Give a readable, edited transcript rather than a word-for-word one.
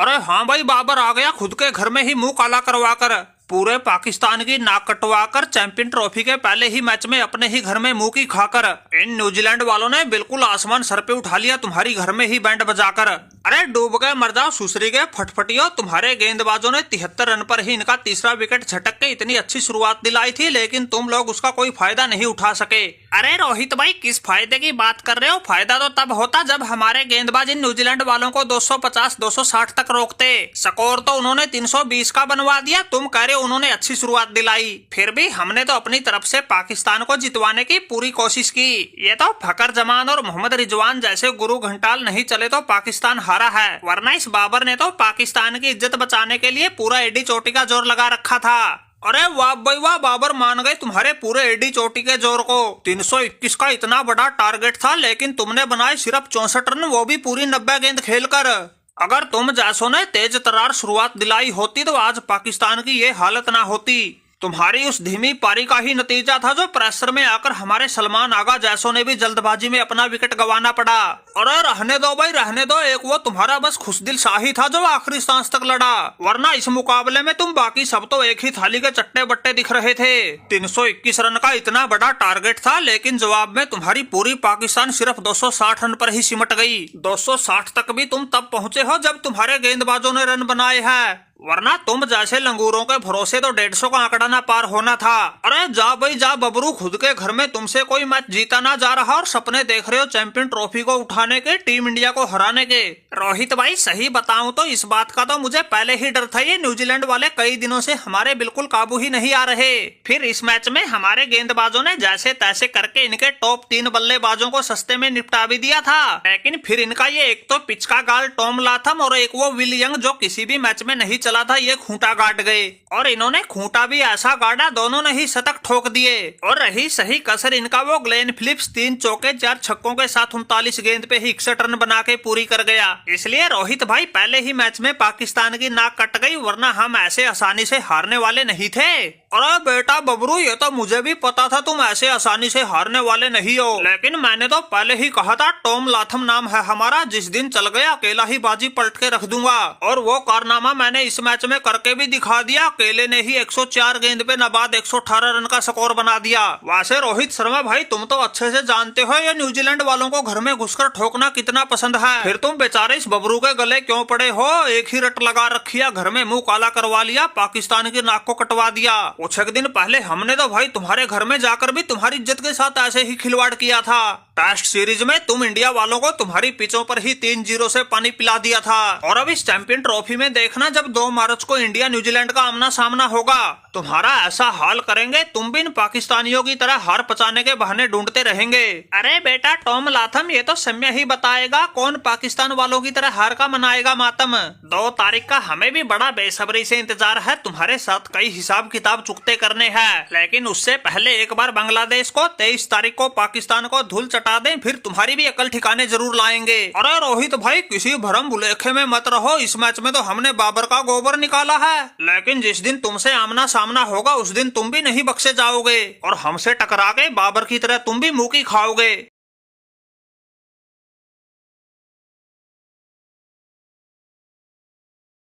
अरे हाँ भाई, बाबर आ गया खुद के घर में ही मुंह काला करवा कर। पूरे पाकिस्तान की नाक कटवा कर चैंपियन ट्रॉफी के पहले ही मैच में अपने ही घर में मुंह की खाकर इन न्यूजीलैंड वालों ने बिल्कुल आसमान सर पे उठा लिया तुम्हारी घर में ही बैंड बजाकर। अरे डूब गए मर जाओ सुसरी गए फटफटियो, तुम्हारे गेंदबाजों ने 73 रन पर ही इनका तीसरा विकेट झटक के इतनी अच्छी शुरुआत दिलाई थी, लेकिन तुम लोग उसका कोई फायदा नहीं उठा सके। अरे रोहित भाई, किस फायदे की बात कर रहे हो? फायदा तो तब होता जब हमारे गेंदबाज इन न्यूजीलैंड वालों को 250-260 तक रोकते। स्कोर तो उन्होंने 320 का बनवा दिया, तुम कह रहे हो उन्होंने अच्छी शुरुआत दिलाई। फिर भी हमने तो अपनी तरफ से पाकिस्तान को जितवाने की पूरी कोशिश की। ये तो फकर जमान और मोहम्मद रिजवान जैसे गुरु घंटाल नहीं चले तो पाकिस्तान हारा है, वरना इस बाबर ने तो पाकिस्तान की इज्जत बचाने के लिए पूरा एडी चोटी का जोर लगा रखा था। अरे वाह भाई वाह, बाबर मान गए तुम्हारे पूरे एडी चोटी के जोर को। 321 का इतना बड़ा टारगेट था, लेकिन तुमने बनाए सिर्फ 64 रन, वो भी पूरी 90 गेंद खेलकर। अगर तुम जैसों ने तेज तरार शुरुआत दिलाई होती तो आज पाकिस्तान की ये हालत ना होती। तुम्हारी उस धीमी पारी का ही नतीजा था जो प्रेशर में आकर हमारे सलमान आगा जैसों ने भी जल्दबाजी में अपना विकेट गंवाना पड़ा। अरे रहने दो भाई रहने दो, एक वो तुम्हारा बस खुशदिल शाही था जो आखिरी सांस तक लड़ा, वरना इस मुकाबले में तुम बाकी सब तो एक ही थाली के चट्टे बट्टे दिख रहे थे। 321 रन का इतना बड़ा टारगेट था, लेकिन जवाब में तुम्हारी पूरी पाकिस्तान सिर्फ 260 रन पर ही सिमट गई। 260 तक भी तुम तब पहुंचे हो जब तुम्हारे गेंदबाजों ने रन बनाए हैं, वरना तुम जैसे लंगूरों के भरोसे तो 150 का आंकड़ा ना पार होना था। अरे जा भाई जा बबरू, खुद के घर में तुमसे कोई मैच जीता ना जा रहा और सपने देख रहे हो चैंपियन ट्रॉफी को उठाने के, टीम इंडिया को हराने के। रोहित भाई सही बताऊं तो इस बात का तो मुझे पहले ही डर था, ये न्यूजीलैंड वाले कई दिनों से हमारे बिल्कुल काबू ही नहीं आ रहे। फिर इस मैच में हमारे गेंदबाजों ने जैसे तैसे करके इनके टॉप 3 बल्लेबाजों को सस्ते में निपटा भी दिया था, लेकिन फिर इनका ये एक तो पिच का गाल टॉम लाथम और एक वो विल यंग जो किसी भी मैच में नहीं चला था, ये खूंटा गाड़ गए। और इन्होंने खूंटा भी ऐसा गाड़ा दोनों ने ही शतक ठोक दिए। और रही सही कसर इनका वो ग्लेन फिलिप्स 3 चौके 4 छक्कों के साथ 39 गेंद पे ही 61 रन बना के पूरी कर गया। इसलिए रोहित भाई पहले ही मैच में पाकिस्तान की नाक कट गई, वरना हम ऐसे आसानी से हारने वाले नहीं थे। अरे बेटा बबरू, ये तो मुझे भी पता था तुम ऐसे आसानी से हारने वाले नहीं हो, लेकिन मैंने तो पहले ही कहा था टॉम लाथम नाम है हमारा, जिस दिन चल गया अकेला ही बाजी पलट के रख दूंगा। और वो कारनामा मैंने इस मैच में करके भी दिखा दिया, अकेले ने ही 104 गेंद पे नबाद 118 रन का स्कोर बना दिया। वैसे रोहित शर्मा भाई, तुम तो अच्छे से जानते हो ये न्यूजीलैंड वालों को घर में घुसकर ठोकना कितना पसंद है, फिर तुम बेचारे इस बबरू के गले क्यों पड़े हो? एक ही रट लगा रखी है, घर में मुंह काला करवा लिया, पाकिस्तान की नाक को कटवा दिया। कुछ एक दिन पहले हमने तो भाई तुम्हारे घर में जाकर भी तुम्हारी इज्जत के साथ ऐसे ही खिलवाड़ किया था। टेस्ट सीरीज में तुम इंडिया वालों को तुम्हारी पिचों पर ही 3-0 से पानी पिला दिया था। और अब इस चैंपियन ट्रॉफी में देखना, जब 2 मार्च को इंडिया न्यूजीलैंड का आमना सामना होगा, तुम्हारा ऐसा हाल करेंगे तुम भी इन पाकिस्तानियों की तरह हार पचाने के बहाने ढूंढते रहेंगे। अरे बेटा टॉम लाथम, ये तो समय ही बताएगा कौन पाकिस्तान वालों की तरह हार का मनाएगा मातम। 2 तारीख का हमें भी बड़ा बेसब्री से इंतजार है, तुम्हारे साथ कई हिसाब किताब चुकते करने हैं, लेकिन उससे पहले एक बार बांग्लादेश को 23 तारीख को पाकिस्तान को धूल चटा दें, फिर तुम्हारी भी अकल ठिकाने जरूर लाएंगे। अरे रोहित भाई, किसी भरम भुलेखे में मत रहो, इस मैच में तो हमने बाबर का गोबर निकाला है, लेकिन जिस दिन तुमसे आमना सामना होगा उस दिन तुम भी नहीं बख्शे जाओगे और हमसे टकरा के बाबर की तरह तुम भी मुंह की खाओगे।